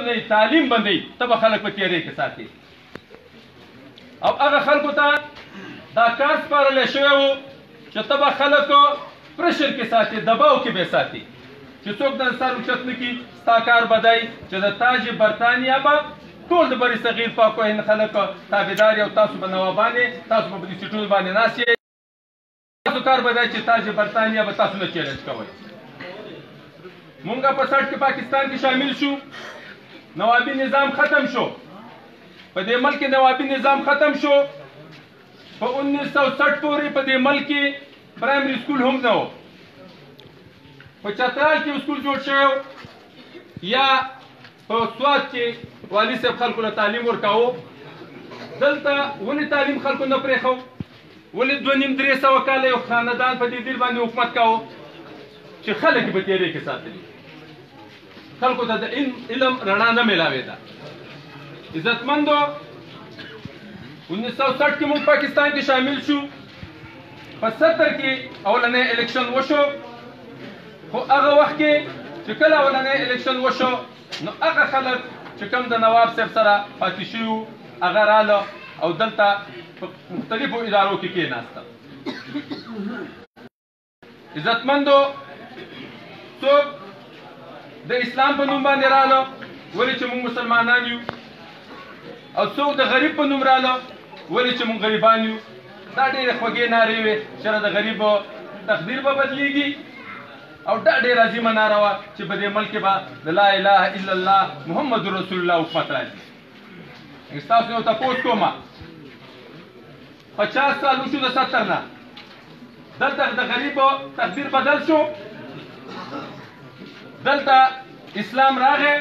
نه تعلیم بندوي ته به خلک په تیارې کې ساتي او هغه خلکو ته دا کار سپارلی شوی و چې ته به خلکو پرشر کې ساتي دباو کې به ساتي چې څوک د سر اوچت نه کړي ستا کار به دی چې د تاج برطانیا به ټول د بري صغیر پاک و هند خلک تابعدار او تاسو به نوابان یې تاسو به په دې سیټونو باندې ناست یې تاسو کار به دی چې تاج برطانیا به تاسو نه چیلنج کوئ مونږ په 60 کې پاکستان کې شامل شو نوابي نظام ختم شو په دې ملک کې نوابي نظام ختم شو په 1960 پورې په دې ملک کې پرایمري سکول هم نه و په چترال کې سکول جوړ شوی یا په سوات کې والي صاحب خلکو له تعلیم ورکاوه دلته ولې تعلیم خلکو نه پرېښو ولې 2.5-3 کاله یو خاندان په دې دیر باندې حکومت کاوه چې خلک به تیارې کې ساتلي خلکو ته د علم رڼا نه میلاوېده عزتمندو 1960 کې موږ پاکستان کې شامل شو په 70 کې اولنی الیکشن وشو خو هغه وخت کې چې کله اولنی الیکشن وشو نو هغه خلک چې کوم د نواب صاحب سره پاتې شوي وو هغه راله او دلته په مختلفو ادارو کې کېناستل عزتمندو څوک د اسلام په نوم باندې راله ولې چې موږ مسلمانان یو او څوک د غریب په نوم راله ولې چې موږ غریبان یو دا ډېرې خوږې نارې وې چې د غریبو تقدیر به بدلیږي او دا ډېره عظیمه ناره وه چې په دې ملک کې به د لا اله الا الله محمد رسول الله حکومت راځي ستاسو یو تپوس کومه 50 سال وشو د 70 نه دلته د غریبو تقدیر بدل شو دلته اسلام راغی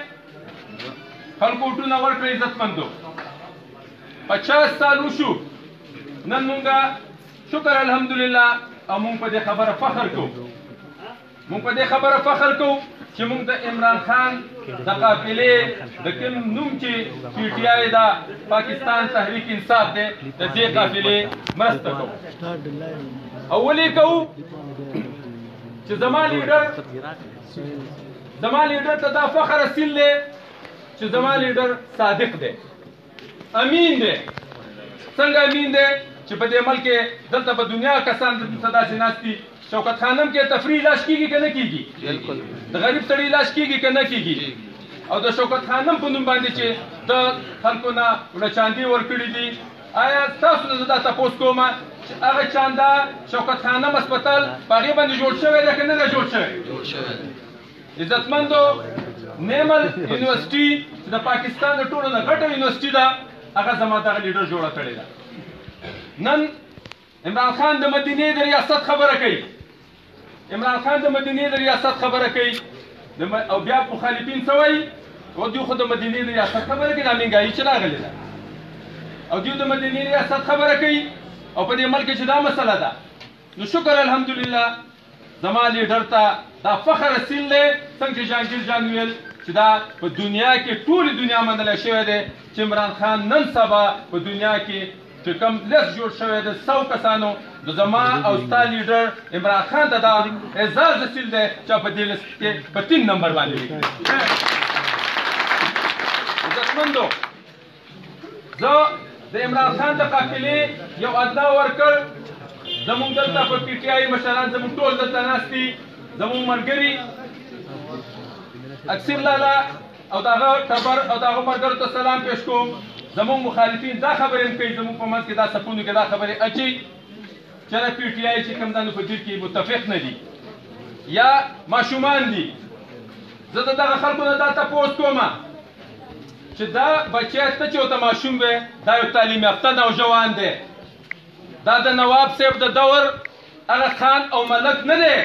خلکو وټونه ورکړه عزتمندو 50 سال وشو نن مونږه شکر الحمدلله او مونږ په دې خبره فخر کوو مونږ په دې خبره فخر کوو چې مونږ د عمران خان د قافلې د کوم نوم چې پی ټی آی دا پاکستان تحریک انصاف دی د دې قافلې مرسته کوو او ولې کوو چې زما لیډر ته دا فخر حاصل دی چې زما لیډر صادق دی امین دی څنګه امین دی چې په دې ملک کې دلته په دنیا کسان دلته داسې ناست دي شوکت خانم کې تفریح علاج کېږي که نه کېږي د غریب سړي علاج کېږي که نه کېږي او د شوکت خانم په نوم باندې چې د خلکو نه وړه چاندې ورکړي دي آیا تاسو نه زه دا تپوس کوم چې هغه چانده شوکت خانم هسپتال په هغې باندې جوړ شوی دی که نه دی جوړ شوی عزتمندو نیمل یونیورسټي چې د پاکستان د ټولو نه غټه یونیورسټي ده هغه زما دغه لیډر جوړه کړې ده نن عمران خان د مدینې د ریاست خبره کوي عمران خان د مدینې د ریاست خبره کوي او بیا مخالفین څه وایي او دوی خو د مدینې د ریاست خبره کوي دا مهنګایي چې راغلې ده او دوی د مدینې ریاست خبره کوي او په دې ملک کې چې دا مسله ده نو شکر الحمدلله زما لیډر ته دا فخر حاصل دی څنګه چې جهانګیر جان ویل چې دا په دنیا کې ټولې دنیا منلی شوی دی چې عمران خان نن سبا په دنیا کې چې کوم لیست جوړ شوی دی 100 کسانو د زما او ستا لیډر عمران خان ته دا اعزاز حاصل دی چې په دې لیست کې په 3 نمبر باندې وي عزتمندو زه د عمران خان د قافلې یو ادنا ورکړ زمونږ دلته په پی ټي آی مشران زمونږ ټول دلته ناست دي زمونږ ملګري اکثر لالا او دغه ټبر او دغه ملګرو ته سلام پیش کوم زمونږ مخالفین دا خبرې هم کوي زمونږ په منځ کې دا سپونو کې دا خبرې اچي چې د پی ټي آی چې کوم دانو په دې کې متفق نه دي یا ماشومان دي زه د دغه خلکو نه دا تپوس کوم چې دا بچی ته چې ورته ماشوم وی دا یو تعلیم یافته نوجوان دی دا د نواب صاحب د دور هغه خان او ملک نه دی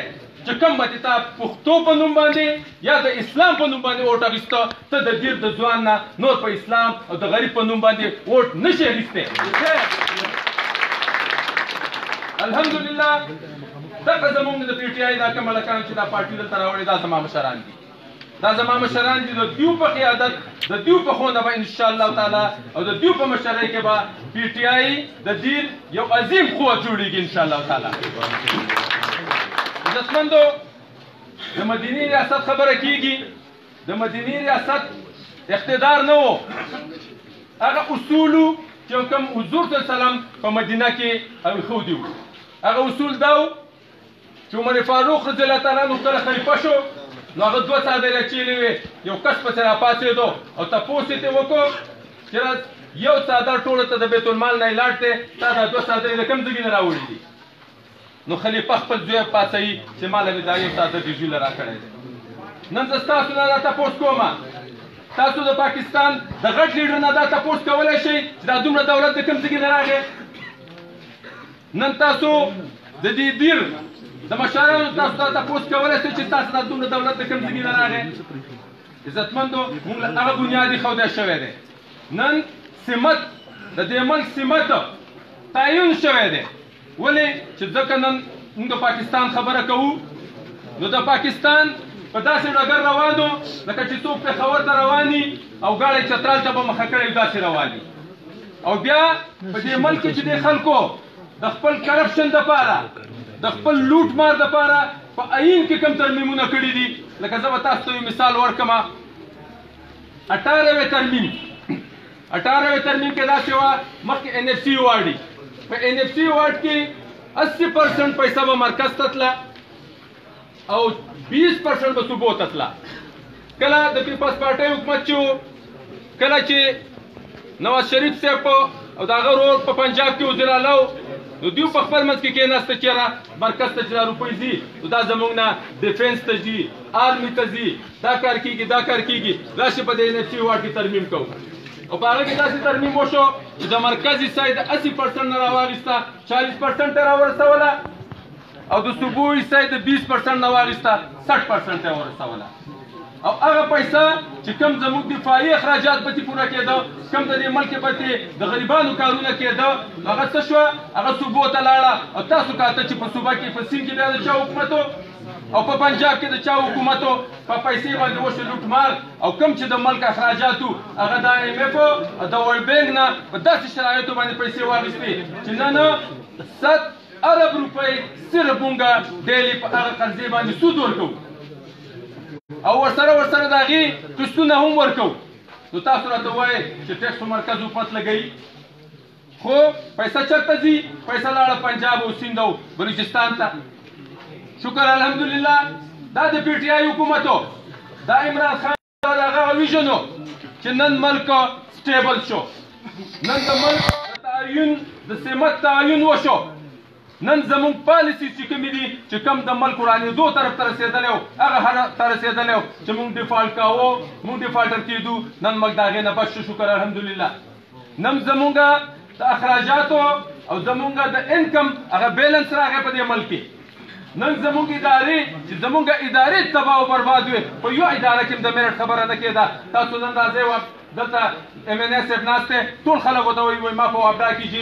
چې کوم به تا پښتو په نوم باندې یا د اسلام په نوم باندې ووټ اخیسته ته د دیر د ځوان نه نور په اسلام او د غریب په نوم باندې ووټ نشي اخیستی الحمدلله دغه زموږ د پی ټي آی دا کوم ملکان چې دا پارټي دلته راوړې دا زما مشران دي دا زما مشران دي د دیو په قیادت د دیو په ښوونه به انشاءالله تعالی او د دیو په مشرۍ کې به پی ټي آی د دین یو عظیم قوت جوړېږي انشاءالله تعالی عزتمندو د مدینې ریاست خبره کیږي د مدینې ریاست اقتدار نه و هغه اصولو چې کوم حضور صلی الله علیه وسلم په مدینه کې ایښودي وو هغه اصول دا و چې عمر فاروق رضی الله تعالی عنه کله خلیفه شو نو هغه دوه څادرې اچولې وې یو کس پسې راپاڅېدو او تپوس یې ترې وکړو چې یو څادر ټولو ته د بیت المال نه یې لاړ دی تا دا دوه څادرې د کوم ځای نه راوړي دي نو خلیفه خپل زوی پاڅوي چې ما له مې دا یو څادر د زوی له راکړی دی نن زه ستاسو نه دا تپوس کوم تاسو د پاکستان د غټ لیډر نه دا تپوس کولی شئ چې دا دومره دولت د کوم ځای نه راغی نن تاسو د دې دیر د مشرانو تاسو دا تپوس کولی شئ چې تاسو دا دومره دولت د کوم ځای نه راغی عزتمندو موږ له هغه بنیاد ایښودی شوی دی نن سمت د دې ملک سمت تعین شوی دی ولې چې ځکه نن موږ د پاکستان خبره کوو نو د پاکستان په داسې ډګر روانو لکه چې څوک پېښور ته رواني او ګاډی چترال ته به مخه کړی داسې رواني او بیا په دې ملک کې چې د خلکو د خپل کرپشن دپاره د خپل لوټ مار دپاره په آئین کې کوم ترمیمونه کړي دي لکه زه به تاسو ته یو مثال ورکړم 18 ترمیم 18 ترمیم کې داسې وه مخکې NFC واډي په NFC واډ کې 80% پیسه به مرکز ته تله او 20% به صوبو ته تله کله د پیپلز پارټۍ حکومت چې و کله چې نواز شریف صاحب او د هغه ورور په پنجاب کې وزیر اعلی و نو دوی په خپل منځ کې کېناسته چېرې مرکز ته چې دا روپۍ ځي نو دا زموږ نه ډیفینس ته ځي آرمي ته ځي دا کار کېږي دا کار کېږي راشي په د NFC واډ کې ترمیم کوو او په هغه کې داسې ترمیم وشو چې د مرکزي حصه یې د 80% نه راواخیسته 40% ته راورسوله او د صوبو حصه یې د 20% نه واخیسته 60% ته ورسوله او هغه پیسه چې کوم زموږ دفاعي اخراجات پکې پوره کېده کوم د دې ملک پکې د غریبانو کارونه کېده هغه څه شوه هغه صوبو ته لاړه او تاسو کاته چې په صوبه کې په سیند کې بیا د چا حکومت او په پنجاب کې د چا حکومت په پیسې باندې وشو لوټمار او کوم چې د ملک اخراجاتو هغه د IMF او د ورلډ بینک نه په داسې شرایطو باندې پیسې واخیستې چې نن 100 ارب روپۍ صرف مونږ ډیلي په هغه قرضې باندې سود ورکوو او ورسره د هغې قسطونه هم ورکوو نو تاسو راته وایئ چې ټیکس په مرکز حکومت لګوي خو پیسه چېرته ځي پیسه لاړه پنجاب او سیند او بلوچستان ته شکر الحمدلله دا د پی ټي آی حکومت دا عمران خان د هغه ویژن چې نن ملک سټیبل شو نن د ملک د تعین د سمت تعین وشو نن زموږ پالیسي چې کومې دي چې کوم د ملک ورانېدو طرف ته رسېدلی و هغه حالت ته رسېدلی و چې موږ ډیفالټ کوو موږ ډیفالټر کېدو نن موږ د هغې نه بچ شو شکر الحمدلله نن زموږ د اخراجاتو او زموږ د انکم هغه بیلنس راغی په دې ملک کې نن زموږ ادارې چې زموږ ادارې تباه او برباد وي په یو اداره کې د میرټ خبره نه کېده تاسو نن راځئ دلته MNA صاحب ناست دی ټول خلک ورته وایي ما په وابډا کې چې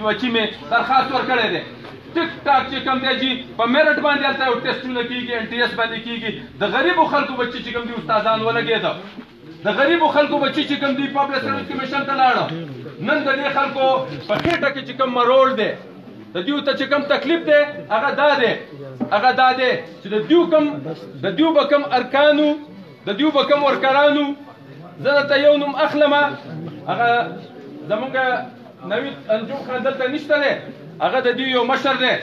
وچي مې درخواست ورکړی دی ټیک ټاک چې کوم دی جي په میرټ باندې هلته یو ټیسټونه کېږي NTS باندې کېږي د غریبو خلکو بچي چې کوم دي استادان ولګېده د غریبو خلکو بچي چې کوم دي پبلک سروس کمیشن ته لاړه نن د دې خلکو په خېټه کې چې کوم مرول دی د دیو ته چې کوم تکلیف دی هغه دا دی چې د دیو به کوم ارکانو د دیو به کوم ورکرانو زه درته یو نوم اخلم هغه زمونږ نوید انجم خان دلته نشته دی هغه د دیو یو مشر دی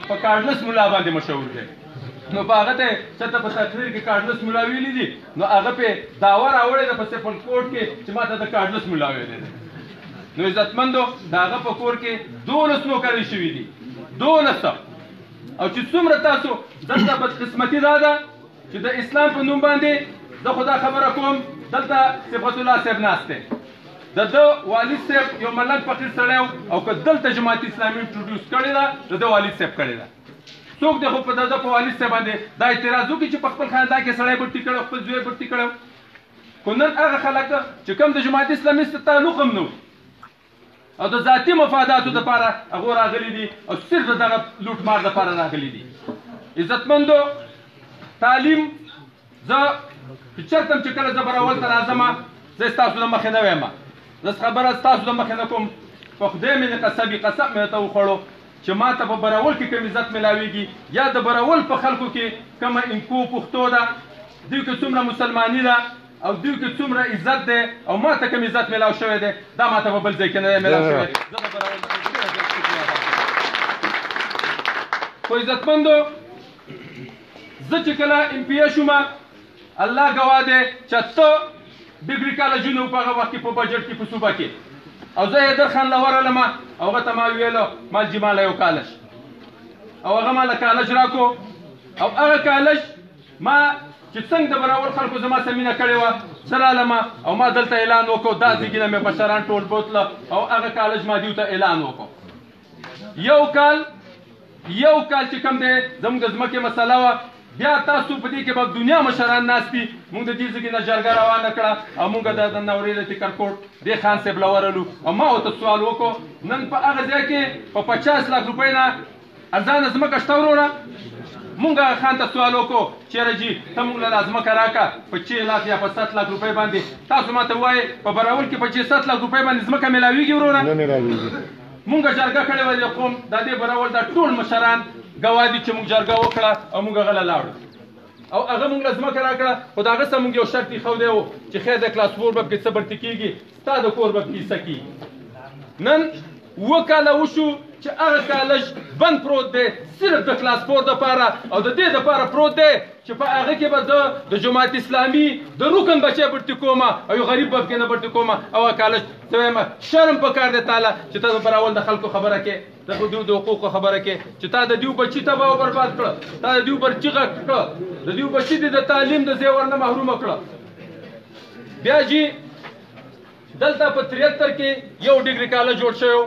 په کارډلس ملا باندې مشهور دی نو په هغه ته چېرته په تقریر کې کارډلس ملا ویلي دي نو هغه پې دعوه راوړې ده په سپل کوټ کې چې ما ته د کارډلس ملا ویلی دی نو عزتمندو د هغه په کور کې 12 نوکرۍ شوي دي 12 او چې څومره تاسو دلته بدقسمتي دا ده چې د اسلام په نوم باندې زه خو دا خبره کوم دلته صفت الله صاحب ناست دی د ده والد صاحب یو ملنګ فقیر سړی او که دلته جماعت اسلامي انټروډیوس کړې ده د ده والد صاحب کړې ده څوک دی خو په د ده په والد صاحب باندې دا اعتراض وکړي چې په خپل خاندان کې سړی بټي کړی خپل زوی بټي کړی خو نن هغه خلک چې کوم د جماعت اسلامي سره تعلق هم نه او د ذاتي مفاداتو دپاره هغو راغلي دي او صرف د دغه لوټ مار دپاره راغلي دي عزتمندو تعلیم زه چېرته هم چې کله زه براول ته راځم زه ستاسو د مخې نه ویم زه خبره ستاسو د مخې نه کوم په خدای مې قسم مې ورته وخوړو چې ما ته په براول کې کوم عزت میلاویږي یا د براول په خلکو کې کومه انکو پښتو ده دوی کې څومره مسلماني ده او دوی کې څومره عزت دی او ما ته کوم عزت میلاو شوی دی دا ما ته په بل ځای کې نه دی میلاو شوی زه د براول خو عزتمندو زه چې کله MPA شوم الله ګواه دی چې ته ډګري کالجونه په هغه وخت کې په بجټ کې په صوبه کې او زه حیدر خان له ورغلم او هغه ته ما ویلو مال جماله یو کالج او هغه ماله کالج راکو او هغه کالج ما چې څنګه د براول خلکو زما سمینه کړې وه زه رالم او ما دلته اعلان وکړو دا ځګینه مې بشران ټول بوتله او هغه کالج ما دیو ته اعلان وکړو یو کال چې کوم دی زموږ د ځمکې مسله وه بیا تاسو په دې کې به دنیا مشران ناست دي موږ د دې ځای نه جرګه روانه کړه او موږ د نورې د تکرکوټ دې خان صاحب له ورغلو او ما ورته سوال وکړو نن په هغه ځای کې په 50 لک روپۍ نه ارزانه ځمکه شته وروره مونږ هغه خان ته سوال وکړو چېرې جي ته مونږ له ځمکه راکړه په 6 لک یا په 7 لک روپۍ باندې تاسو ماته ووایئ په براول کې په 7 لک روپۍ باندې ځمکه میلاویږي وروره نه میلاویږي مونږ جرګه کړې وه د قوم د دې براول دا ټول مشران ګواه دي چې مونږ جرګه وکړه او مونږ هغه له لاړو او هغه مونږ له ځمکه راکړه خو د هغه سره مونږ یو شرط ایښودی و چې خیر د کلاس 4 به پکې څه برتې کېږي ستا د کور به پکې څه کېږي نن 7 کاله وشو چې هغه کالج بند پروت دی صرف د کلاس 4 دپاره او د دې دپاره پروت دی چې په هغه کې به زه د جماعت اسلامي د رکن بچی برتې کومه او یو غریب به پکې نه برتې کومه او هغه کالج ته وایم شرم پکار دی تاله چې ته د براول د خلکو خبره کې د دوی د حقوقو خبره کې چې تا د دیو بچي تباه او برباد کړه تا د دیو بچي غټ کړه د دیو بچي د تعلیم د زیور نه محرومه کړه بیا جي دلته په 73 کې یو ډیګري کالج جوړ شوی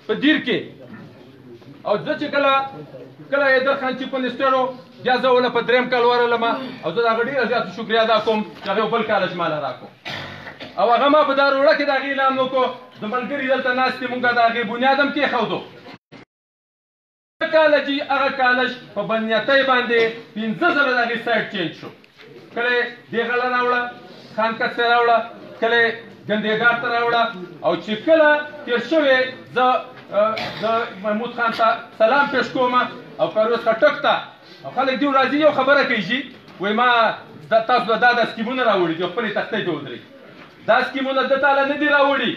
په دیر کې او زه چې کله حیدر خان چیف منسټر و بیا زه ونه په 3 کال ورغلم او زه د هغه ډېره زیاته شکریا ادا کوم چې هغه یو بل کالج ماله راکړو او هغه ما په داروړه کې د هغې اعلان وکړو د ملګري دلته ناست دي مونږ د هغې بنیاد هم کېښودو کالجي هغه کالج په بدنیتۍ باندې 15 ځله د هغې سایډ چینج شو کله یې دیغله راوړه خانکس ته راوړه کله یې ګندېګار ته راوړه او چې کله تېر شوې زه د محمود خان ته سلام پیش کوم او پرویز خټک ته او خلک دې راځي یو خبره کوي جي وایي ما تاسو به دا سکیمونه راوړي دي خپلې تختۍ ته ودرېږي دا سکیمونه د تاله نه دي راوړي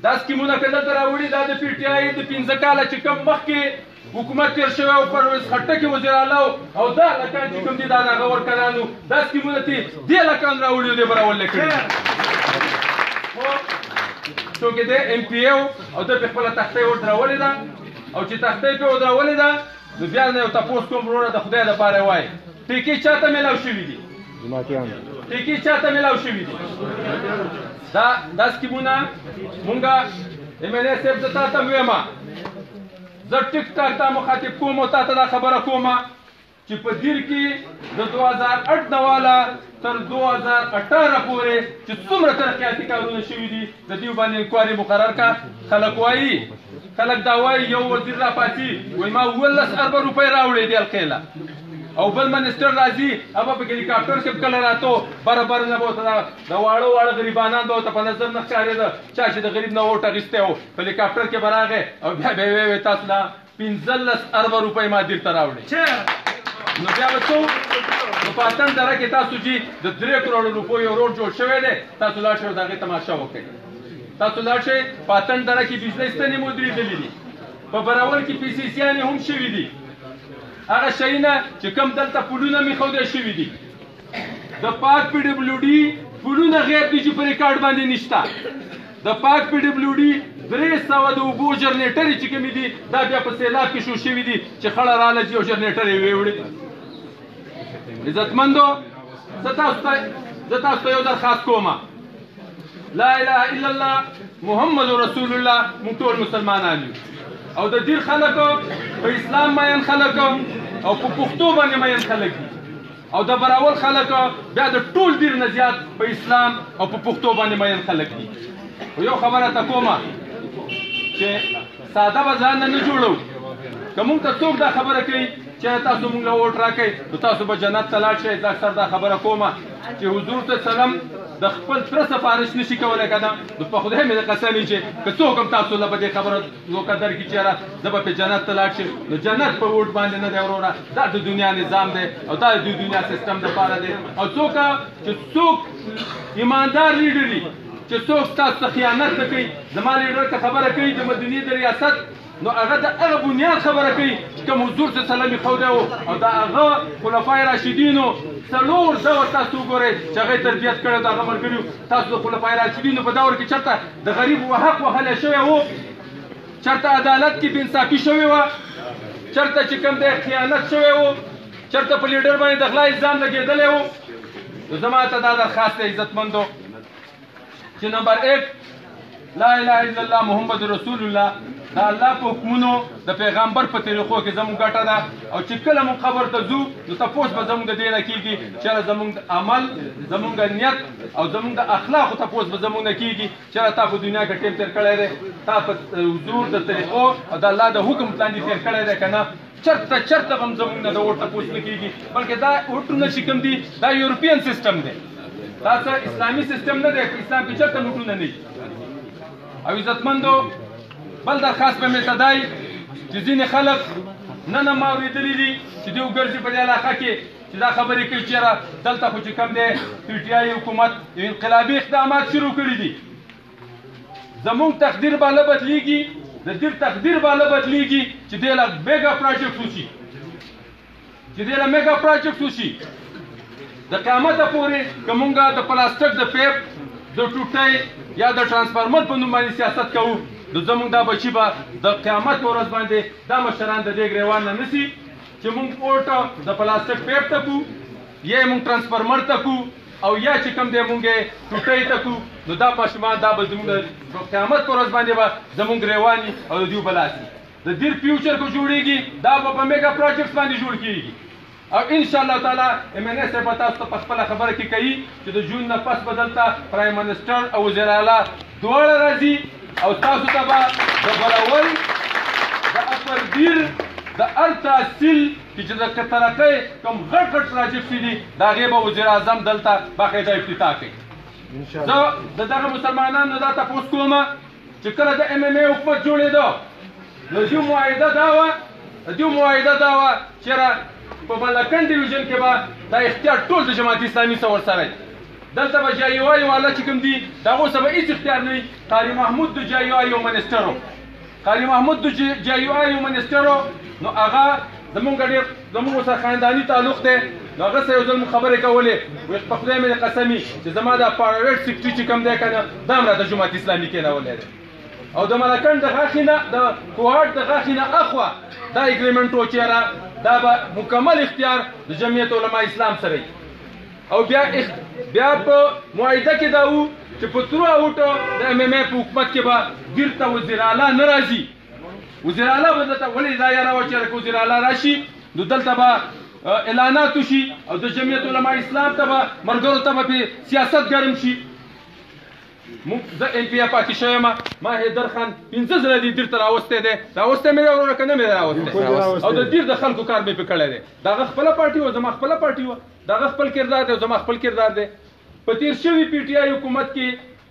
دا سکیمونه که دلته راوړي دا د PTI د 15 کاله چې کوم مخکې حکومت تېر شوی او پرویز خټک وزیر اعلی او دا لکان چې کوم دي دا د هغه ورکرانو دا سکیمونه تې دې لکان راوړي دې به راولې کړي څوکې دی MPA او ده پې خپله تختۍ ودرولې ده او چې تختۍ پې ودرولې ده نو بیا نه یو تپوس کوم وروره د خدای دپاره یې وایي ټیکې چا ته میلاو شوي دي ټیکې چا ته میلاو شوي دي دا سکیمونه مونږ MLA صاحب زه تا ته ویم زه ټیک ټاک تا مخاطب کوم او تا ته دا خبره کوم چې په دیر کې د 2008 نه واله تر 2018 پورې چې څومره ترقیاتي کارونه شوي دي د دې باندې انکواري مقرر کا خلک وایي خلک دا وایي یو وزیر را پاتې وایي ما 19 اربه روپۍ راوړې دي القیله او بل منسټر راځي هغه په هلیکاپټر کې کله راتو برابر نه بوته دا واړه غریبانان به ورته په نظر نه ښکارېده چا چې د غریب نه ووټ اخیستی و په هلیکاپټر کې به راغی او بیا به یې ویې تاسو نه 15 اربه روپۍ ما دیر ته راوړې نو بیا به څه نو په اتن دره کې تاسو چې د 3 کروړو روپیو یو روډ جوړ شوی دی تاسو لاړ شئ د هغې تماشه وکړئ تاسو لاړ شئ په اتن دره کې بزنس ستنې مو درېدلي دي په براول کې PCCیانې هم شوي دي هغه شیونه چې کوم دلته پلونه میښودی شوي دي د پاک PWD پلونه غیر دي چې په ریکارډ باندې نشته د پاک PWD 300 د اوبو جنریټرې چې کومې دي دا بیا په سیلاب کې شو شوي دي چې خړه راله چې یو جنریټر یې ویوړي عزتمندو زه تاسو ته یو درخواست کوم لا اله الا الله محمد رسول الله موږ ټول مسلمانان یو او د دیر خلکو په اسلام مین خلک او په پښتو باندې مین خلک دي او د براول خلکو بیا د ټول دیر نه زیات په اسلام او په پښتو باندې مین خلک دي خو یو خبره ته کومه چې ساده به ځان نه جوړو که موږ ته څوک دا خبره کوي چې تاسو موږ له ووټ راکئ نو تاسو به جنت ته لاړ شئ زه اکثر دا خبره کومه چې حضور ته سلام د خپل تر سفارش نشي کولای کنه نو په خدای مې قسم چې که څوک هم تاسو له بده خبره وکړه درکې چیرې زه به په جنت ته لاړ شم نو جنت په ووټ باندې نه دی وروره دا د دنیا نظام دی او دا د دنیا سیستم دپاره دی او څوک چې څوک ایماندار لیډر وي چې څوک ستاسو ته خیانت نه کوي زما لیډر که خبره کوي د مدني د ریاست نو هغه د هغه بنیاد خبره کوي چې کوم حضور صلی الله علیه وسلم ښودی او د هغه خلفای راشدینو څلور دور تاسو وګورئ چې هغه تربیت کړی د هغه ملګرو تاسو د خلفای راشدینو په دور کې چېرته د غریب و حق وهلی شوی و چېرته عدالت کې بېانصافي شوې وه چېرته چې کوم دی خیانت شوی و چېرته په لیډر باندې د غلا الزام لګېدلی و نو زما ته دا درخواست دی عزتمندو چې نمبر 1 لا اله الا الله محمد رسول الله دا الله په حکمونو د پیغمبر په طریقو کې زموږ ګټه ده او چې کله موږ خبر ته ځو نو تپوس به زموږ د دې نه کېږي چېرې زموږ عمل زموږ نیت او زموږ د اخلاقو تپوس به زموږ نه کېږي چېرې تا په دنیا کې ټیم تېر کړی دی تا په حضور د طریقو او د الله د حکم لاندې تېر کړی دی که نه چرته به هم زموږ نه د ووټ تپوس نه کېږي بلکې دا ووټونه چې کوم دي دا یورپین سیسټم دی دا څه اسلامي سیسټم نه دی اسلام کې چېرته ووټونه نه وي او عزتمندو بل درخواست به مې ته دی چې ځینې خلک نن هم اورېدلي دي چې دوی وګرځي په دې علاقه کې چې دا خبرې کوي چېرې دلته خو چې کوم دی پي ټي آی حکومت انقلابي اقدامات شروع کړي دي زموږ تقدیر به نه بدلېږي د دې تقدیر به نه بدلېږي چې دې له میګا پروجیکټ وشي چې دې له میګا پروجیکټ وشي د قیامته پورې که مونږ د پلاستیک د پیپ د ټوټۍ یا د ټرانسفارمر په نوم باندې سیاست کوو نو زموږ دا بچي به د قیامت په ورځ باندې دا مشران د دې ګریوان نه نیسي چې مونږ اوټ د پلاستیک پیپ ته کوو یا مونږ ټرانسفارمر ته کوو او یا چې کوم دی مونږ ټوټۍ ته کوو نو دا ماشومان دا به زموږ د قیامت په ورځ باندې به زموږ ګریوان وي او د دوی به لاسي د دې فیوچر کو جوړېږي دا به په میګا پروجیکټس باندې جوړ کېږي او ان شاء الله تعالی ام ان ایس په تاسو په خپل خبره کې کوي چې د جون نه پس بدلتا پرایم منسٹر او وزیر اعلی دواړه راځي او تاسو ته به د بلول د اپردیر د ار تحصیل چې د ترقۍ کوم غټ پروجیکټ دي د هغې به وزیر اعظم دلته باقاعده افتتاح کوي زه د دغه مسلمانانو دا تپوس کوم چې کله د ام ام ای حکومت جوړېده نو دوی معاهده دا وه چېرې په ملکن ډیویژن کې به دا اختیار ټول د جماعت اسلامي سره ورسره وي دلته به جایوای والا چې کوم دي د هغو سره به هېڅ اختیار نه وي قاري محمود د جایوای یو منسټر و قاري محمود د جایوای یو منسټر و نو هغه زمونږ ډېر زمونږ سره خانداني تعلق دی نو هغه سره یو ځل مو خبرې کولې وایي په خدای مې قسمي چې زما دا پراویټ سیکټري چې کوم دی که نه دا هم راته جماعت اسلامي کېنولی دی او د ملکن د غاښې نه د کوهاټ د غاښې نه اخوا دا اګریمنټ و چېرې دا به مکمل اختیار د جمعیت علما اسلام سره وي او بیا په معاهده کې دا وو چې په ترو اوټو د ام ام ای په حکومت کې به بیرته وزیر اعلی نه راځي وزیر اعلی به دلته ولې دا یاره وه چې وزیر اعلی راشي نو دلته به اعلانات وشي او د جمعیت علما اسلام ته به ملګرو ته به پې سیاست ګرم شي زه ام پی پاتې شوی یم ما حیدر خان 15 ځله دې دیر ته راوستی دی راوستی مې دی وروره که نه مې دی راوستی او د دیر د خلکو کار مې پې کړی دی د هغه خپله پارټي وه زما خپله پارټي وه د هغه خپل کردار دی او زما خپل کردار دی په تېر شوي پي ټي آی حکومت کې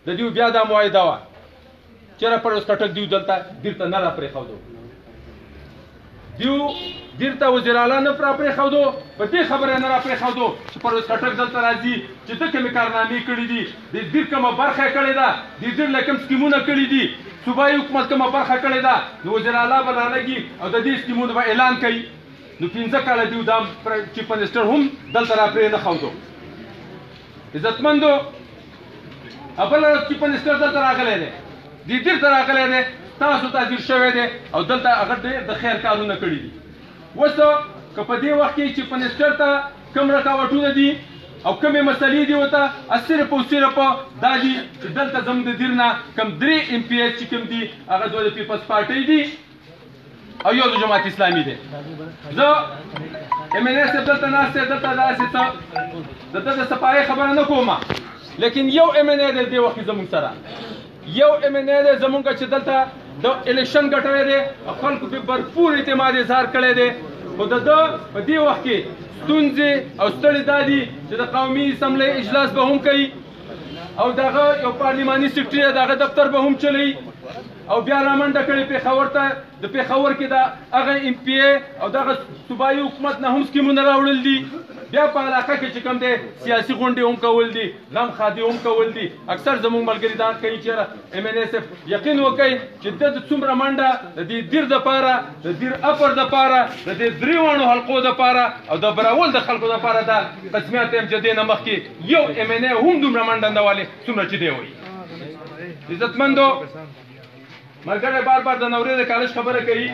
د دوی بیا دا معاهده وه چېرې پرویز خټک دوی دلته دیر ته نه را پرېښودو دوی دیر ته وزیر اعلی نه پرېښودو په دې خبره نه را پرېښودو چې پرویز خټک دلته راځي چې ده کومې کارنامې کړي دي د دیر کومه برخه یې کړې ده د دیر له کوم سکیمونه کړي دي صوبایي حکومت کومه برخه کړې ده نو وزیر اعلی به رالګي او د دې سکیمونو به اعلان کوي نو 15 کاله دوی دا چیف منسټر هم دلته را پرېنښودو عزتمندو بله ورځ چیف منسټر دلته راغلی دی دیر ته راغلی دی تاسو ته ځیر شوی دی او دلته هغه ډېر د خیر کارونه کړي دي اوس که په دې وخت کې چیف منسټر ته کوم رکاوټونه دي او کومې مسلې دي ورته صرف او صرف دا دي چې دلته زموږ د دیر نه کوم 3 ام پی ایس چې کوم دي هغه دوه د پیپلز پارټۍ دي او یو د جماعت اسلامي دی زه ام ان ایس دلته ناست دی دلته داسې څه د ده د صفایۍ خبره نه کومه لیکن یو ام ان ای دی دې وخت کې زموږ سره یو ام ان ای دی زموږ چې دلته د الیکشن ګټلی دی خلکو پې بھرپور اعتماد اظهار کړی دی خو د ده په دې وخت کې ستونزې او ستړې دا دي چې د قومي اسمبلۍ اجلاس به هم کوي او دغه یو پارلماني سیکرټري دغه دفتر به هم چلی او بیا رامنډه کړې پېښور ته د پېښور کې د هغه ایم پی ای او دغه صوبایي حکومت نه هم سکیمونه راوړل دي بیا په علاقه کې چې کوم دی سیاسي غونډې هم کول دي غم خادي هم کول دي اکثر زموږ ملګري دا کوي چې ایم ان ایس اف یقین وکړي چې د څومره منډه د دې دیر دپاره د دیر اپر دپاره د دې درېواړو حلقو دپاره او د براول د خلکو دپاره د قسمیت یم چې دې نه مخکې یو ایم ان ای هم دومره منډه نه والې څومره چې دی وایي عزتمندو ملګری بار بار د نورې د کالج خبره کوي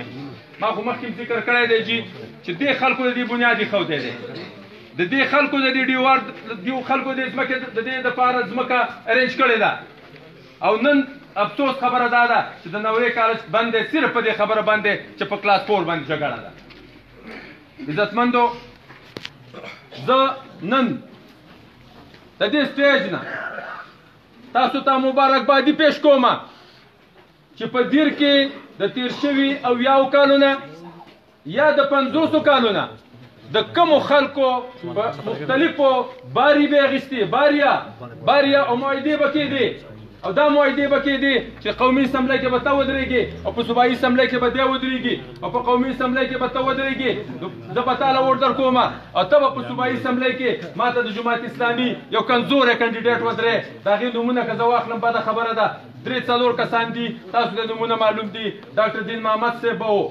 ما خو مخکې ذکر کړی دی چې دې خلکو د دې بنیاد ایښودی دی د دې خلکو د دې ډیوار دیو خلکو د ځمکې د دې دپاره ځمکه ارینج کړې ده او نن افسوس خبره دا ده چې د نورې کالج بند دی صرف په دې خبره باندې چې په کلاس 4 باندې جګړه ده عزتمندو زه نن د دې سټیج نه تاسو ته مبارکبادي پیش کوم چې په دیر کې د تیر شوي او یاو کالونه یا د 500 کالونه د کومو خلکو په مختلفو باري به اخیستي باریا او معاهدې به کېدې او دا معاهدې به کېدې چې قومي اسمبلۍ کې به ته ودرېږې او په صوبایي اسمبلۍ کې به دی ودرېږي او په قومي اسمبلۍ کې به ته ودرېږې زه به تاله ور درکوم او ته به په صوبایي اسمبلۍ کې ما ته د جماعت اسلامي یو کمزوری کاندیډیټ ودرې د هغې نومونه که زه واخلم بده خبره ده 3-4 کسان دي تاسو د نومونه معلوم دي ډاکټر دین محمد صاحب به و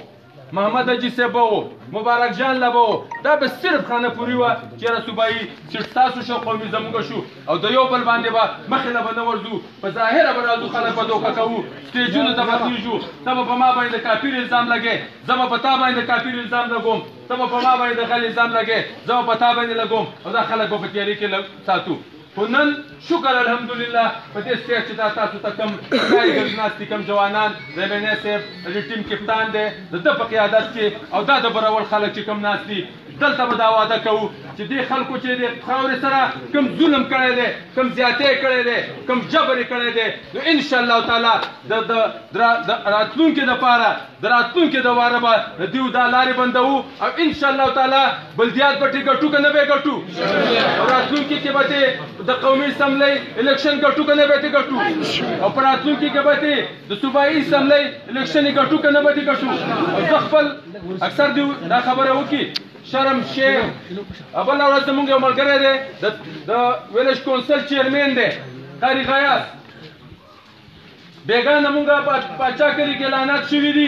محمد حاجي صاحب به و مبارک جان له به و دا به صرف خانه پوري وه چېرې صوبایي سیټ ستاسو شو قومي زموږ شو او د یو بل باندې به مخې له به نه ورځو په ظاهره به راځو خلک به دوکه کوو سټیجونو ته به خېږو ته به په ما باندې کافر الزام لګې زه به په تا باندې کافر الزام لګوم ته به په ما باندې د غل الزام لګې زه به په تا باندې لګوم او دا خلک به په تیاري کې ساتو خو نن شکر الحمدلله په دې سټیج چې دا تاسو ته کوم کارګر ناست دي کوم جوانان د ایم ان ای صاحب د ټیم کپتان دی د ده په قیادت کې او دا د براول خلک چې کوم ناست دي دلته به دا واده کوو چې دې خلکو چې د خاورې سره کوم ظلم کړی دی کوم زیاتی کړی دی کوم جبر یې کړی دی نو انشاءالله تعالی د راتلونکي دپاره د راتلونکي د واره به د دوی دا لارې بندوو او انشاءالله تعالی بلدیات به ترې ګټو که نه به یې ګټو او راتلونکي کې به د قومي اسمبلۍ الیکشن ګټو که نه به یې ګټو او په راتلونکي کې به د صوبایي اسمبلۍ الیکشن یې ګټو که نه به یې ګټو او زه خپل اکثر دوی دا خبره وکړي شرم شیخ بله ورځ زموږ یو ملګری دی د ویلیج کونسل چیرمین دی قاري غیاث بېګانه مونږ پاچا کلي کې اعلانات شوي دي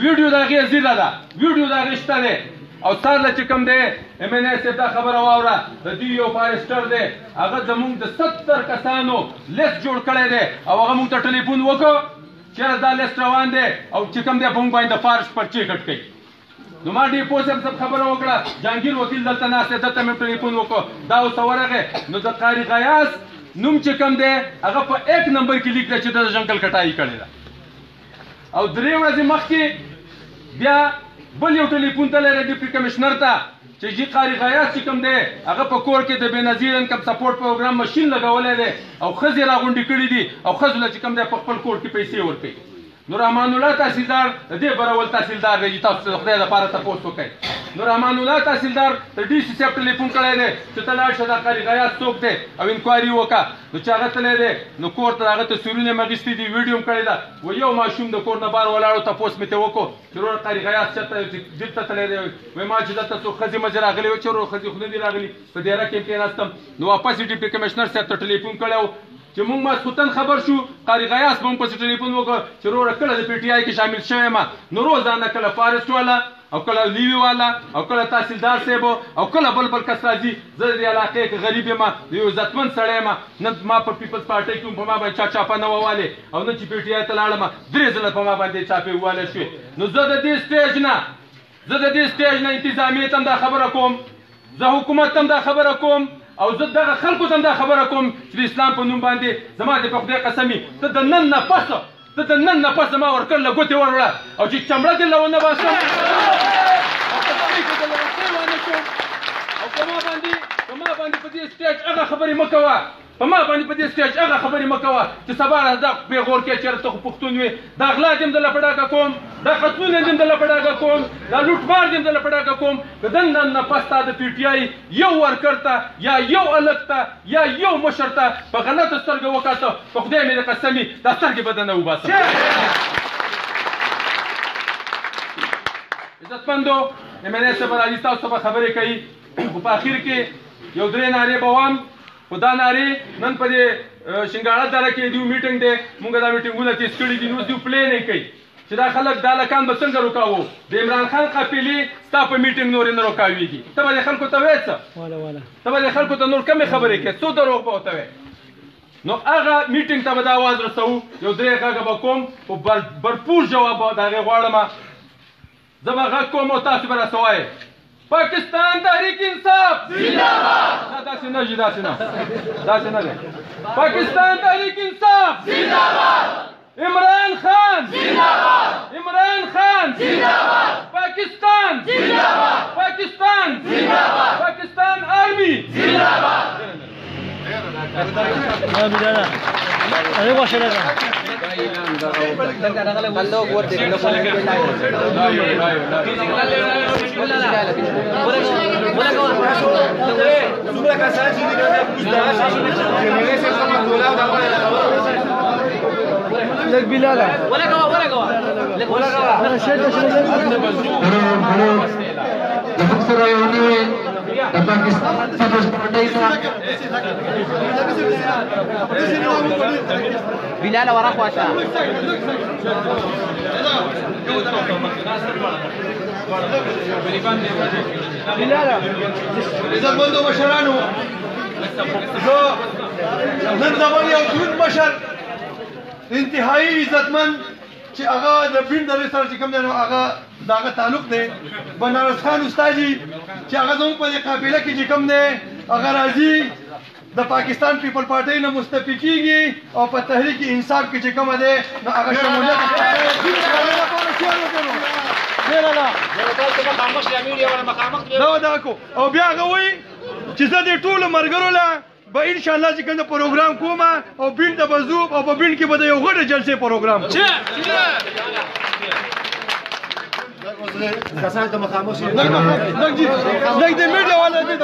ویډیو د هغې زیله ده ویډیو د هغې شته دی او سارله چې کوم دی ایم ان ای صاحب دا خبره واوره د دوی یو فارسټر دی هغه زموږ د 70 کسانو لیست جوړ کړی دی او هغه مونږ ته ټلیفون وکړو چېرې دا لیست روان دی او چې کوم دی په مونږ باندې د فارش پرچې کټ کوي نو ما ډیپو صاحب خبره وکړه جهانګیر وکیل دلته ناست دی دلته مې ټلیفون وکړو دا اوس ورغې نو د قاري غیاث نوم چې کوم دی هغه په 1 نمبر کې لیک دی چې د جنګل کټایي کړې ده او 3 ورځې مخکې بیا بل یو ټلیفون تللی دی ډیپټي کمشنر ته چې جی قاري غیاث چې کوم دی هغه په کور کې د بېنظیر انکم سپورټ پروګرام مشین لګولی دی او ښځې راغونډې کړي دي او ښځو له چې کوم دی په خپل کور کې پیسې ورکوي نور رحمان الله تحصیلدار د دې براول تحصیلدار دی تاسو د خدای لپاره تپوس وکړئ نور رحمان الله تحصیلدار د ډي سي صاحب ټلیفون کړی دی چې ته لاړ شه دا قاري غیاث څوک دی او انکوایري وکړه نو چې هغه تللی دی نو کور ته د هغه تصویرونه مې اخیستي دي ویډیو هم کړې ده و یو ماشوم د کور نه بار ولاړو تپوس مې ترې وکړو چې وروره قاري غیاث چېرته دلته تللی دی وایي ما چې دلته څو ښځې مځې راغلي وو چې وروره ښځې خو نه دي راغلي په دیره کې کېناستم نو واپس یې ډیپټي کمشنر صاحب ته ټلیفون کړی و چې موږ ماسخوتن خبر شو قاري غیاث به موږ پسې ټلیفون وکړ چې وروره کله د پی ټي آی کې شامل شوی یم نو روزانه کله فارسټ والا او کله لیوي والا او کله تحصیلدار صاحب او کله بل کس راځي زه د دې علاقې کې غریب یم یو عزتمند سړی یم نن ما په پیپلز پارټۍ کې هم په ما باندې چا چاپه نه ووالې او نن چې پی ټي آی ته لاړم 3 ځله په ما باندې چاپې ووالې شوې نو زه د دې سټیج نه انتظامیې ته هم دا خبره کوم زه حکومت ته هم دا خبره کوم او زه دغه خلکو ته هم دا خبره کوم چې د اسلام په نوم باندې زما د په خدای قسمي ته د نن نه پسه زما ورکړله ګوتې وروړه او چې چمړه دې له ونه باسم او په ما باندې په دې سټیج هغه خبرې مه کوه په ما باندې په دې سټیج هغه خبرې مه کوه چې سبا راځه دا پېغور کې چېرته خو پښتون وي دا غلا دې هم دله په ډاګه کوم دا قتلونه دې هم دله په ډاګه کوم دا لوټمار دې هم دله په ډاګه کوم که دننه نه پس تا د پي ټي آی یو ورکر ته یا یو هلک ته یا یو مشر ته په غلطه سترګه وکاته په خدای مې د قسم وي دا سترګې به دننه وباسم عزتمندو امیرې صاحب راځي تاسو به خبرې کوي خو په اخر کې یو درې نارې به وایم خو دا نارې نن په دې شنګاړه دره کې دیو میټینګ دی مونږ دا میټینګونه تیز کړي دي نو دیو پلینینګ کوي چې دا خلک دا لکان به څنګه روکاوو د عمران خان قافلې ستا په میټینګ نورې نه روکاویږي ته به دې خلکو ته وایې څه ته به دې خلکو ته نور کمې خبرې کوې څو دروغ به ورته وایې نو هغه میټینګ ته به دا آواز رسوو یو درې غږه به کوم خو برپور جواب به د هغې غواړم زه به غږ کوم او تاسو به راته وایې پاکستان تحریک انصاف زنده‌باد داسې نه جي داسې نه دی پاکستان تحریک انصاف زنده‌باد عمران خان زنده‌باد عمران خان زنده‌باد پاکستان زنده‌باد پاکستان زنده‌باد پاکستان آرمی زنده‌باد अरे वाशर है بلال وراك واشا بلال اذا بندو مشرانو نن زمان یو دود مشر انتهایی عزتمند چې هغه د بین د سره چې کوم دی نو هغه داغه تعلق دی بنارس خان استاد جي چې هغه زموږ په قافله کې چې کوم دی هغه راځي د پاکستان پیپل پارټۍ نه مستفی کیږي او په تحریک انصاف کې چې کوم دی نو هغه شمولیت او بیا هغه وایي چې زه دې ټولو ملګرو له به ان شاء الله چې کوم پروګرام کوم او بین ته بزو او په بین کې به یو غټه جلسه پروګرام کسان ته مخامخ شي لږ دې میډیا والا دې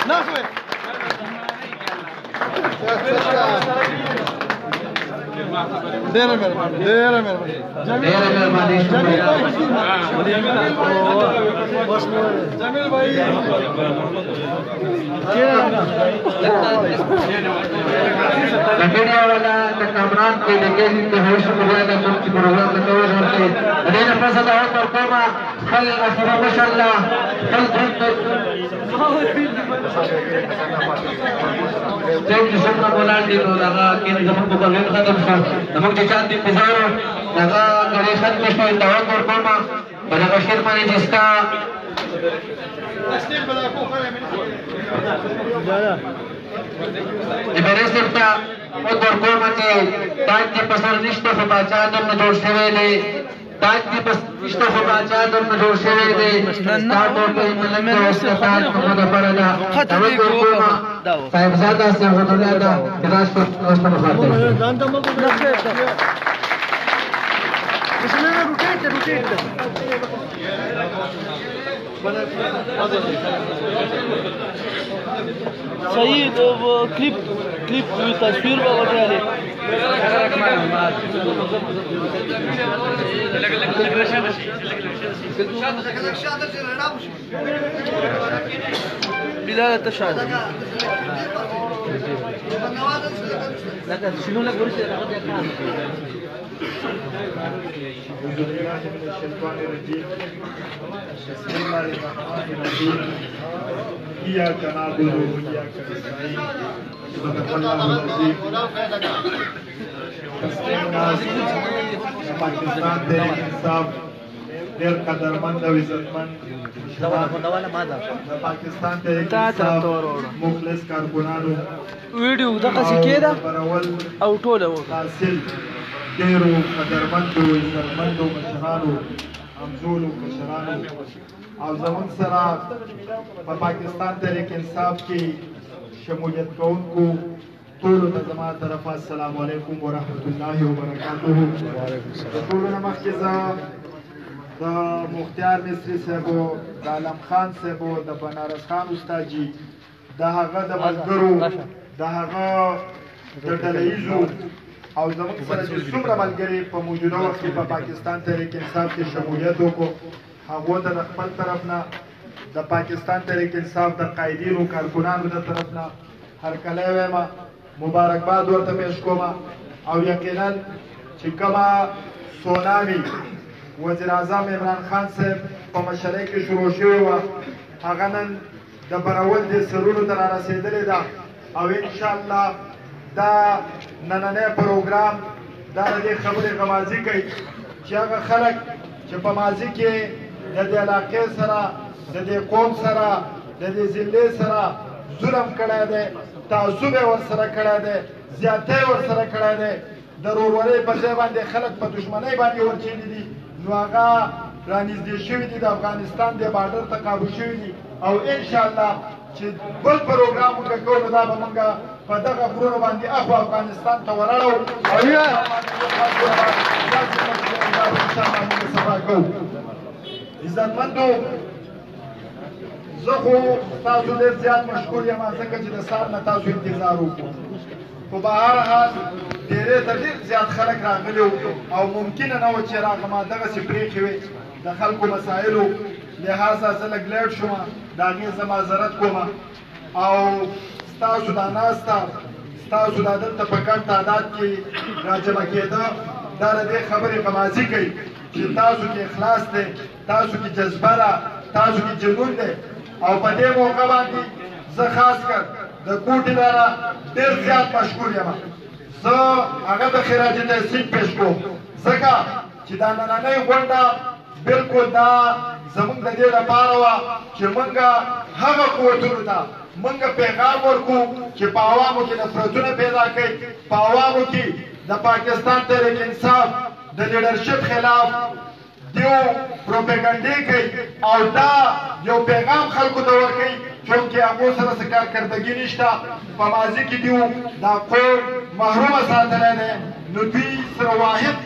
نه خو ډېر مهرباني جمیل بھائی میډیا والا د کامران کې لګي ته هوښ په دا کوم چې پروګرام ته ورته دې نه پس دا ورته کومه خل افرا ما شاء الله خل چې څنګه بولان دي نو دا کې زموږ په کلن ختم شو زموږ چې چاند دي پزارو دا غړي ختم شو دا ورته کومه بلغه شیر باندې جستا میرے سرتا او درکوما چې تاج دې پسر نشته خو باچا درنه جوړ شوی دی تاج دې پسر نشته خو باچا درنه جوړ شوی دی تاسو په ملنګ او استاد محمد فردا او درکوما صاحبزاده سرغدوله دا راش په خاطر ځان ته مو نه سعید वो क्लिप تصویر با وغیرہ بلال تشاد لكن شنو لك ورث إياك نعبد وإياك نستعين صدق الله العظيم پاکستان تحریک انصاف ډېر قدرمند او عزتمند پاکستان تحریک انصاف مخلص کارکونانو ویډیو دغه څه کېده او ټوله حاصل ډېرو قدرمندو عزتمندو مشرانو همزولو کشرانو او زمون سره په پاکستان تحریک انصاف کې شمولیت کوونکو ټولو ته زما طرفه السلام علیکم ورحمت الله وبرکاته. د ټولو نه مخکې زه د مختار مصري صاحبو، د علم خان صاحبو، د بنارس خان استاجي، د هغه د ملګرو، د هغه د ډلهییزو او زموږ سره چې څومره ملګري په موجوده وخت کې په پاکستان تحریک انصاف کې شمولیت وکړو، هغو ته د خپل طرف نه د پاکستان تحریک انصاف د قایدینو کارکنانو د طرف نه هرکلی وایم، مبارکباد ورته پیش کوم. او یقینا چې کومه سونامي وزیر اعظم عمران خان صاحب په مشرۍ کې شروع شوې وه، هغه نن د برول دې سرونو ته رارسېدلې ده. او انشاءالله دا نننی پروګرام دا د دې خبرې غمازي کوي چې هغه خلک چې په ماضي کې د دې علاقې سره، د دې قوم سره، د دې ضلع سره ظلم کړی دی، تعصب یې ورسره کړی دی، زیاتی یې ورسره کړی دی، د ورورۍ په ځای باندې خلک په دښمنۍ باندې ورچېدي دي، نو هغه رانږدې شوي دي، د افغانستان د بارډر ته قابو شوي دي. او انشاءالله چې بل پروګرام موږ کوو نو دا به موږ په دغه غرونو باندې اخوا افغانستان ته ورړو او عزتمندو، زه خو تاسو ډېر زیات مشکور یم ځکه چې د سهار نه تاسو انتظار وکړو، خو به هر حال ډېرې ته ډېر زیات خلک راغلي وو او ممکنه نه وه چې راغلم دغسې پرېښې وې د خلکو مسایلو لحاظه زه لږ لیټ شوم، د هغې زه معذرت کوم. او ستاسو دا ناسته، ستاسو دا دلته په ګڼ تعداد کې راجمع کېده، دا د دې خبرې غمازي کوي چې تاسو کې اخلاص دی، تاسو کې جذبه ده، تاسو کې جنون دی. او په دې موقع باندې زه خاص کر د کوټې لاره ډېر زیات مشکور یم. زه هغه د خراج تحسین پیش کوم ځکه چې دا نننۍ غونډه بالکل دا زمونږ د دې لپاره وه چې موږ هغه قوتونو ته موږ پیغام ورکړو چې په عوامو کې نفرتونه پیدا کوي، په عوامو کې د پاکستان تحریک انصاف د لیډرشپ خلاف دیو پروپیګنډې کوي او دا یو پیغام خلکو ته ورکوي چونکې هغو سره څه کارکردګي نشته. په ماضي کې دیو دا قوم محرومه ساتلی دی، نو دوی سره واحد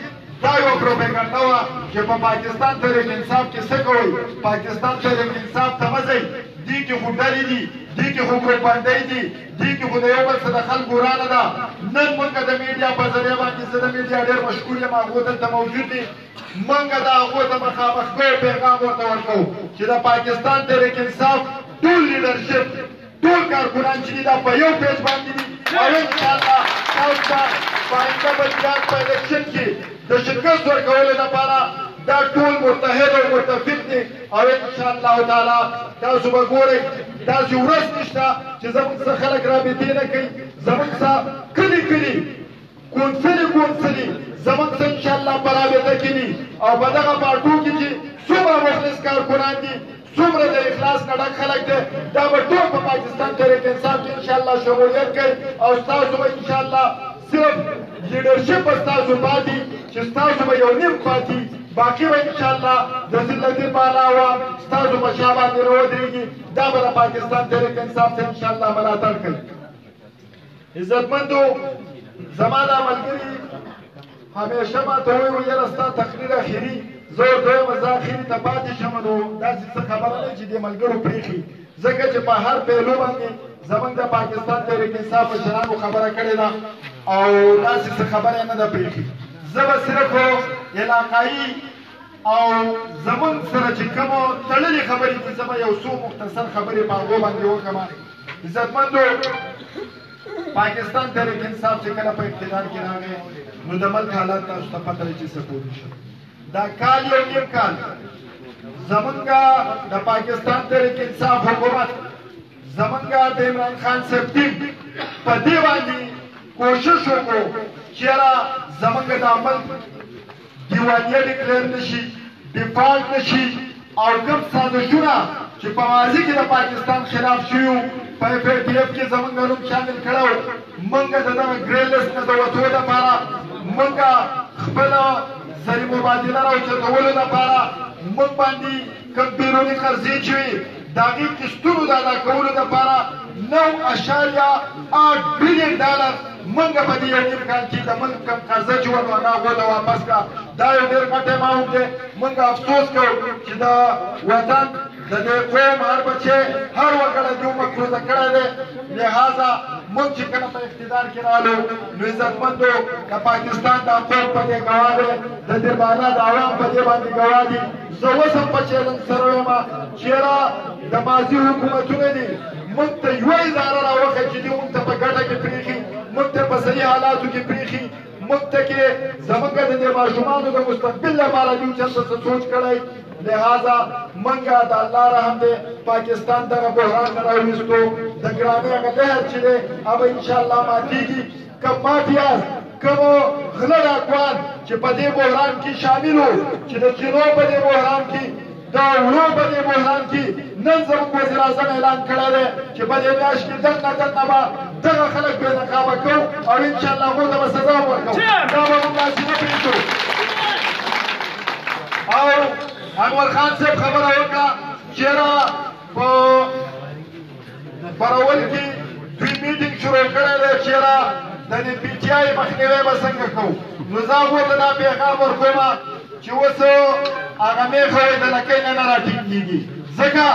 دا یو پروپیګنډه وه چې په پاکستان تحریک انصاف کې څه کوئ، پاکستان تحریک انصاف ته مه ځئ، دې کې خو ډلې دي، دې کې خو ګروپبندۍ دي، دې کې خو د یو بل څه د خلکو ورانه ده. نن موږ د میډیا په ذریعه باندې زه د میډیا ډېر مشکور یم، هغو دلته موجود دي، موږ د هغو ته مخامخ کوو، پیغام ورته ورکوو چې د پاکستان تحریک انصاف ټول لیډرشپ، ټول کارکنان چې دي دا په یو پیج باندې دي. او انشاءالله تاسو ته په آینده بلدیات په الیکشن کې د شرکت ورکولو لپاره دا ټول متحد او متفق دي. او انشاءالله تعالی تاسو به ګورئ داسې ورځ نشته چې زموږ څه خلک رابطې نه کوي، زموږ څه کلي کلي کونسلي زموږ څه انشاءالله په رابطه کې دي. او په دغه پارټو کې چې څومره مخلص کارکنان دي، څومره د اخلاص نه ډک خلک دی، دا به ټول په پاکستان تحریک انصاف کې انشاءالله شمولیت کوي. او ستاسو به انشاءالله صرف لیډرشپ به ستاسو پاتې چې ستاسو به یو نیم پاتې، باقي به انشاءالله د ذلتي په علاوه ستاسو په شا باندې نه ودرېږي، دا به د پاکستان تحریک انصاف ته انشاءالله ملاتړ کوي. عزتمندو، زما دا ملګري همیشه ماته وایي یاره ستا تقریر اخري، زه ورته وایم زه اخري ته پاتې شم، نو داسې څه خبره نه چې دې ملګرو پرېښي، ځکه چې په هر پهلو باندې زموږ د پاکستان تحریک انصاف مشرانو خبره کړې ده او داسې څه خبره یې نه ده پرېښي. زه به صرف علاقایي او زموږ سره چې کومو تړلې خبرې دي زه به یو څو مختصر خبرې په هغو باندې وکړم. عزتمندو، پاکستان تحریک انصاف چې کله په اقتدار کې راغی نو د ملک حالات تاسو ته پته لري چې څه پورې شو. دا کال یو نیم کال زمونږ د پاکستان تحریک انصاف حکومت، زمونږ د عمران خان صاحب ټیم په دې باندې کوشش وکړو چې یاره زمونږ د عمل دیوانیه ډکلیر نشي، ډیفالټ نشي، او کوم سازشونه چې په ماضي کې د پاکستان خلاف شوي وو په FATF کې زمونږ نوم شامل کړی و، موږ د دغه ګرې لسټ نه د وتو دپاره موږ خپله زري مبادله راوچتولو لپاره موږ باندې کوم بیروني قرضې چې وي د هغې قسطونو د ادا کولو دپاره 9.8 بلین ډالر موږ په دې یو نیم کال کې د موږ کوم قرضه چې وه نو هغه هغو ته واپس کړه. دا یو ډېر غټ اماونټ دی. موږ افسوس کوو چې د وطن د دې قوم هر بچی هر وګړی دې مقروضه کړی دی. لہذا موږ چې کله په اقتدار کې رالو نو عزتمندو د پاکستان دا قوم په دې ګواه دی، د دې بالا د عوام په دې باندې ګواه دي. زه اوس هم په چیلنج سره وایم چېرې د ماضي حکومتونه دي موږ ته یوه اداره راوښیه چې دوی موږ ته په ګټه کې پرېښي، موږ ته په صحیح حالاتو کې پرېښي، موږ ته کې زموږ د دې ماشومانو د مستقبل لپاره دوی چېرته څه سوچ کړی. لہذا منګه د الله رحم دی پاکستان دغه بحران نه راویستو. د ګرانۍ هغه لهر چې دی هغه انشاءالله ماتېږي. کوم مافیاز کومو غله ډاکوان چې په دې بحران کې شامل وو، چې د چینو په دې بحران کې د وړو په دې بحران کې نن زموږ وزیر اعظم اعلان کړی دی چې په دې میاشت کې دننه به دغه خلک بې نقابه کوو او انشاءالله هغو ته به سزا ورکوو. دا به موږ داسې نه پرېږدو. او انور خان صاحب خبره وکړه چېرې په پرول کې دوی میټینګ شروع کړی دی چېرې د دې پي ټي آی مخنیوی به څنګه کوو. نو زه هغو ته دا پیغام ورکوم چې اوس هغه میخه وایي د لکۍ نه نه راټینګېږي، ځکه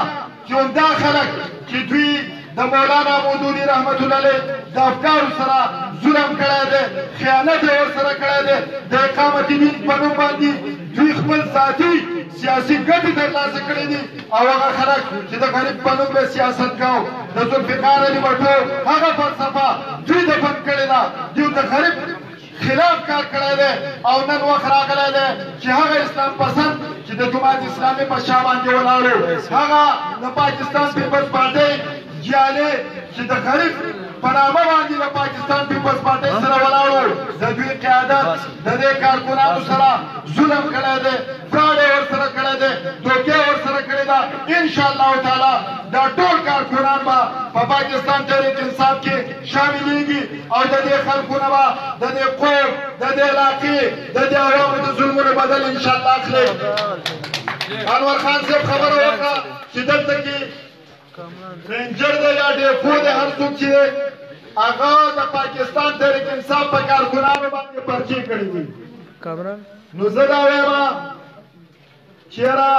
چې همدا خلک چې دوی د مولانا مودودي رحمت الله علیه د افکارو سره ظلم کړی دی، خیانت یې ورسره کړی دی، د اقامت دین په نوم باندې دوی خپل ذاتي سیاسي ګټې ترلاسه کړې دي. او هغه خلک چې د غریب په نوم به سیاست کوو، د ذوالفقار علي بټو هغه فلسفه دوی دفن کړې ده، دوی د غریب خلاف کار کړی دی. او نن وخت راغلی دی چې هغه اسلام پسند چې د جماعت اسلامي په شا باندې ولاړو، هغه د پاکستان پیپلز پارټۍ جیالې چې د غریب په نامه باندې د پاکستان پیپلز پارټۍ سره ولاړو، د دوی قیادت د دې کارکونانو سره ظلم کړی دی، فراډ یې ورسره کړی دی، دوکې یې ورسره کړې ده. انشاءالله تعالی دا ټول کارکونان به په پاکستان تحریک انصاف کې شاملېږي او د دې خلکو نه به د دې قوم د دې علاقې د دې عوامو د ظلمونو بدل انشاءالله اخلي. انور خان صاحب خبره وکړه چې دلته کې رینجر دی یا ډیفو دی هر څوک چې هغه د پاکستان تحریک انصاف په کارکونانو باندې پرچې کړي دي. نو زه دا وایم چېرې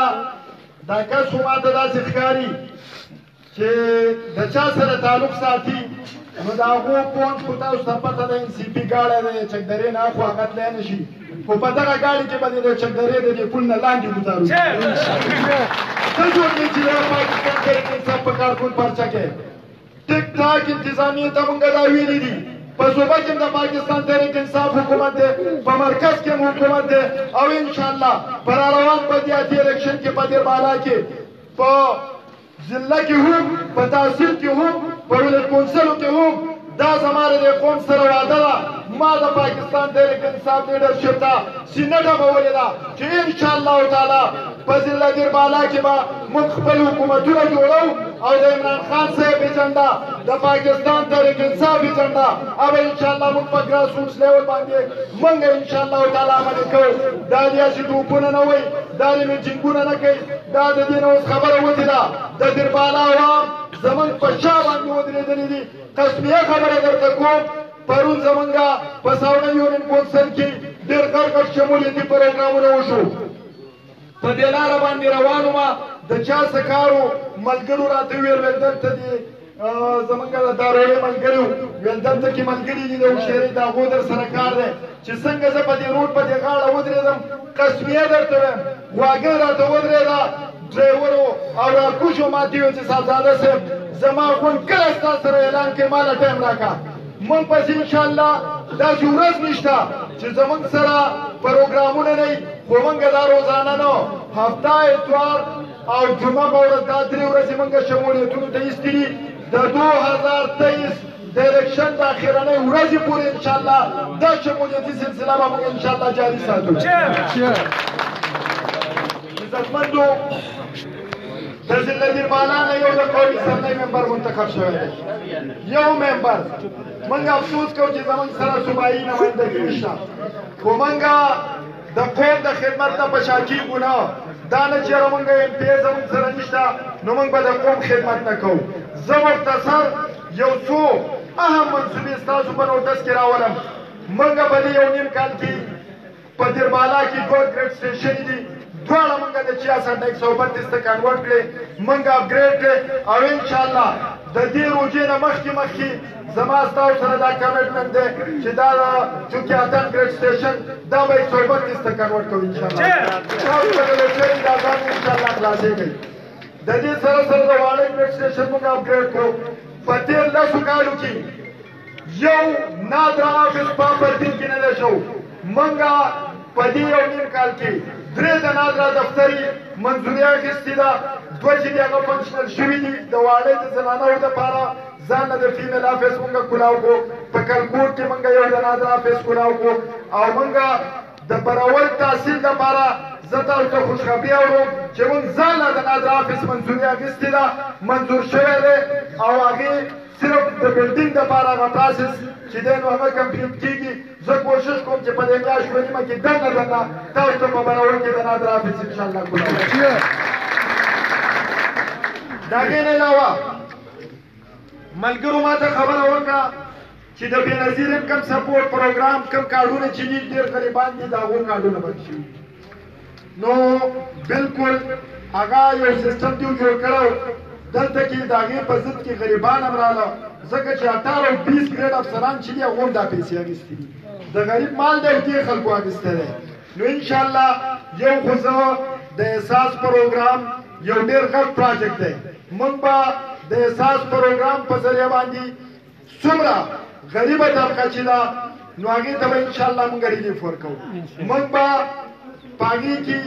دا کس خو ماته داسې ښکاري چې د چا سره تعلق ساتي نو د هغو پونډ خو تاسو ته پته ده ان سی پي ګاډی دی چکدرې نه خو هغه تلی نه شي، خو په دغه ګاډي کې به د چکدرې د دې پل نه لاندې ګوزارو. څه جوړ دی چې د پاکستان تحریک انصاف په کارکون پرچه کې ټیک ټاک انتظامیې ته مونږ دا ویلي دي. په صوبه کې د پاکستان تحریک انصاف حکومت دی، په مرکز کې هم حکومت دی او انشاءالله په راروان بدیاتي الیکشن کې په دې بالا کې په ضلع کې هم په تحصیل کې هم په ولایت کونسلو کې هم دا زما د قوم سره وعده ده. ما د پاکستان تحریک انصاف لیډرشپ ته سینه ډبولې ده چې انشاءالله تعالی په ضلع دیر بالا کې به موږ خپل حکومتونه جوړو او د عمران خان صاحب ایجنډا د پاکستان تحریک انصاف ایجنډا او انشاءالله موږ په ګراس روټس لیول باندې موږ انشاءالله تعالی عملي کوو. دا داسې ټوپونه نه وایي، دا د میټینګونه نه کوي، دا د دې نه اوس خبره وتې ده د دیر بالا عوام زموږ په شا باندې ودرېدلي دي. قسمیه خبره درته کوم پرون زمونږه په ساوڼه یونین کونسل کې ډېر غټ شمولیتي پروګرامونه وشو. په دې لاره باندې روان وم د چا څه کار و ملګرو راته وویل ویل دلته دې زمونږ د داروړې ملګري وو ویل دلته کې ملګري دي د هوښیارۍ د هغو در سره کار دی چې څنګه زه په دې روډ په دې غاړه ودرېدم. قسمیه درته وایم غواګۍ راته ودرېده ډرایورو او راکوشو ماتې ویل چې صاحبزاده صاحب زما غوند کله ستا سره اعلان کوي ماله ټایم راکړه. موږ پسې انشاءالله داسې ورځ نشته چې زموږ سره پروګرامونه نه وي، خو موږ دا روزانه نه هفته اتوار او جمعه په ورځ دا 3 ورځې موږ شمولیتونو ته ایستي دي. د 2023 د الیکشن د اخرنۍ ورځې پورې انشاءالله دا شمولیتي سلسله به موږ انشاءالله جاري ساتو. عزتمندو د ضلع دیر بالا نه یو د قومي سرنۍ ممبر منتخب شوی دی، یو ممبر. موږ افسوس کوو چې زموږ سره صوبایي نمایندګي نشته، خو موږ د قوم د خدمت نه په شا کېږو نه. دا نه چېرې موږ ایم پی زموږ سره نشته نو موږ به د قوم خدمت نه کوو. زه مختصر یو څو اهم منصوبې ستاسو په نوټس کې راولم. موږ په دې یو نیم کال کې په دیربالا کې 2 ګریډ سټیشن دي، دواړه موږ د 66 نه 132 ته کنورټ کړې، موږ اپګریډ کړې او انشاءالله د دې روژې نه مخکې زما ستاسو سره دا کمیټمنټ دی چې دا چونکې 8 ګریډ سټیشن دا به 132 ته کنورټ کوو انشاءالله. تاسو به د لوټرۍ دا ځان انشاءالله خلاصېږئ. د دې سره د واړه ګریډ سټیشن موږ اپګریډ کړو. په تېر 10 کالو کې یو نادره آفس په پردین کې نه دی شوی. موږ په دې یو نیم کال کې 3 د نادره دفتري منظوري اخیستې ده، 2 چې دي هغه فنکشنل شوي دي. د واړې د زنانو دپاره ځان نه د فیمیل آفس موږ کولاو کړو. په کلکوټ کې موږ یو د نادره آفس کولاو کړو او موږ د براول تحصیل دپاره زه تاسو ته خوشخبري اورم چې موږ ځان نه د نادره آفس منظوري اخیستې ده، منظور شوی دی او هغې صرف د بلډینګ دپاره هغه پراسس چې دی نو هغه کمپلیټ کېږي. زه کوشش کوم چې په دې میاشت و نیمه کې دننه تاسو ته په براول کې د نادره آفس انشاءالله کولاو. د هغې نه علاوه ملګرو ما ته خبره وکړه چې د بېنظیر انکم سپورټ پروګرام کوم کارډونه چې دي ډېر غریبان دي د هغو کارډونه بند شوي. نو بلکل هغه یو سیسټم دې جوړ کړی دلته کې د هغې په ضد کې غریبان هم راغله ځکه چې 18 او 20 ګریډ افسران چې دي هغو هم دا پیسې اخیستې دي. د غریب مال دی او دې خلکو اخیستی دی. نو انشاءالله یو خو زه د احساس پروګرام یو ډېر غټ پراجیکټ دی. موږ به د احساس پروګرام په ذریعه باندې څومره غریبه طبقه چې ده نو هغې ته به انشاءالله موږ ریلیف ورکوو. موږ به په هغې کې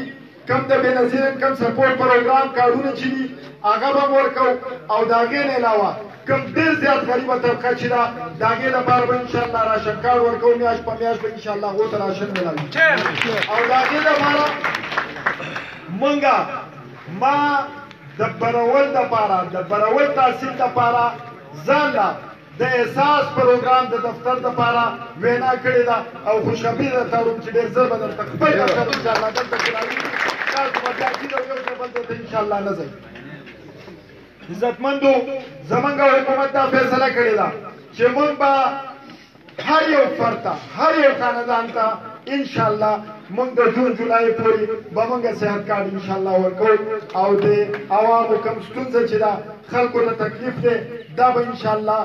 کم د بېنظیر انکم سپورټ پروګرام کارډونه چې دي هغه به هم ورکوو او د هغې نه علاوه کم ډېر زیات غریبه طبقه چې ده د هغې لپاره به انشاءالله راشن کارډ ورکوو. میاشت په میاشت به انشاءالله هغو ته راشن میلاوي او د هغې لپاره موږ ما د براول دپاره د براول تحصیل دپاره ځان له د احساس پروګرام د دفتر دپاره وینا کړې ده او خوشخبري درته اورم چې ډېر زر به درته خپل دفتر انشاءالله دلته کراوي. تاسو به بیا کېږي او یو ځل بل ځای ته انشاءالله نه ځئ. عزتمندو زموږ حکومت دا فیصله کړې ده چې موږ به هر یو فرد ته هر یو خاندان ته انشاءالله موږ د جون جولای پورې به موږ صحت کارډ انشاءالله ورکوو او د عوامو کوم ستونزه چې ده خلکو ته تکلیف دی دا به انشاءالله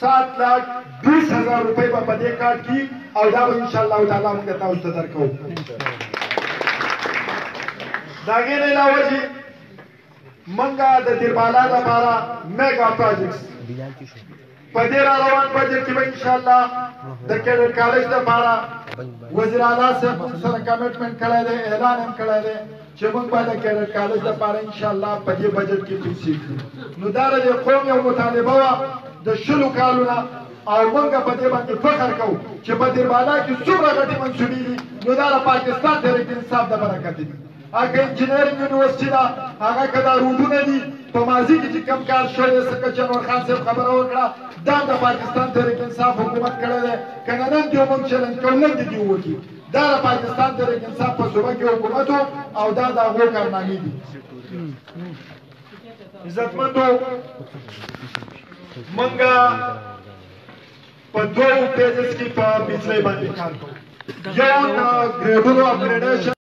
7,20,000 روپۍ به په دې کارډ کې او دا به انشاءالله تعالی موږ تاسو ته درکوو. د هغې نه علاوه چې موږ د دیربالا دپاره میګا پراجیکټس په دې را روان بجټ کې به انشاءالله د کیډټ کالج دپاره وزیر اعلی صاحب موږ سره کمیټمنټ کړی دی، اعلان هم کړی دی چې موږ به د کیډټ کالج دپاره انشاءالله په دې بجټ کې پیسې کړو. نو دا د قوم یو مطالبه وه د 20 کالو نه او موږ په دې باندې فخر کوو چې په دیربالا کې څومره غټې منصوبې دي نو دا د پاکستان تحریک انصاف د برکت دي. هغه انجینرینګ یونیورسټي ده هغه که دا روډونه دي په ماضي کې چې کوم کار شوی دی څنګه چې انور خان صاحب خبره وکړه دا د پاکستان تحریک انصاف حکومت کړی دی که نه نن دې موږ چلنج کوو نن دې دې وکړي. دا د پاکستان تحریک انصاف په صوبه کې حکومت او دا د هغو کارنامې دي. عزتمندو موږ په 2 پیجز کې په بجلۍ باندې کار کوو. یو د ګریډونو اپګریډیشن